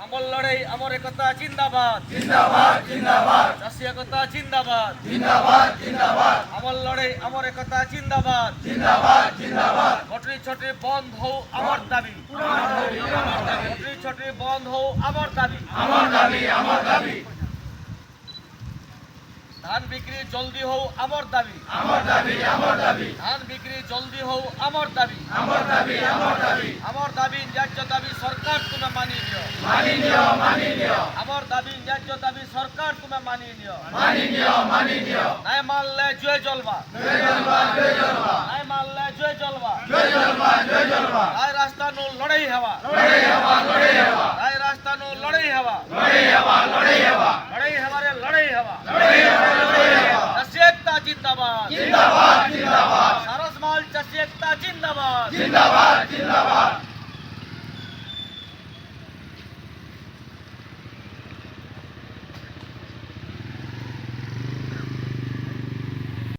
আমর লড়াই আমর একতা জিন্দাবাদ জিন্দাবাদ জিন্দাবাদ চাষী একতা জিন্দাবাদ জিন্দাবাদ জিন্দাবাদ আমর লড়াই আমর একতা জিন্দাবাদ জিন্দাবাদ জিন্দাবাদ ছটরি ছটরি বন্ধ হও আমার দাবি ছটরি ছটরি বন্ধ হও আমার দাবি আমার দাবি আমার দাবি ধান বিক্রি জলদি হও আমার দাবি আমার দাবি আমার দাবি ধান বিক্রি জলদি হও আমার দাবি আমার দাবি আমার দাবি আমার দাবি ন্যায্য দাবি সরকার তুমি মানি নিও মানি নিও মানি নিও আমার দাবি ন্যায্য দাবি সরকার তুমি মানি নিও মানি নিও মানি নিও নাই মানলে জয় জলবা জয় জলবা জয় জলবা নাই মানলে জয় জলবা জয় জলবা জয় জলবা রায় রাস্তা নো লড়াই হওয়া লড়াই হবা লড়াই হবা রায় রাস্তা নো লড়াই হওয়া লড়াই হবা লড়াই হবা লড়াই হওয়ারে লড়াই হওয়া লড়াই হবা লড়াই হবা চাষী একতা জিন্দাবাদ জিন্দাবাদ জিন্দাবাদ সারস মাল চাষী একতা জিন্দাবাদ জিন্দাবাদ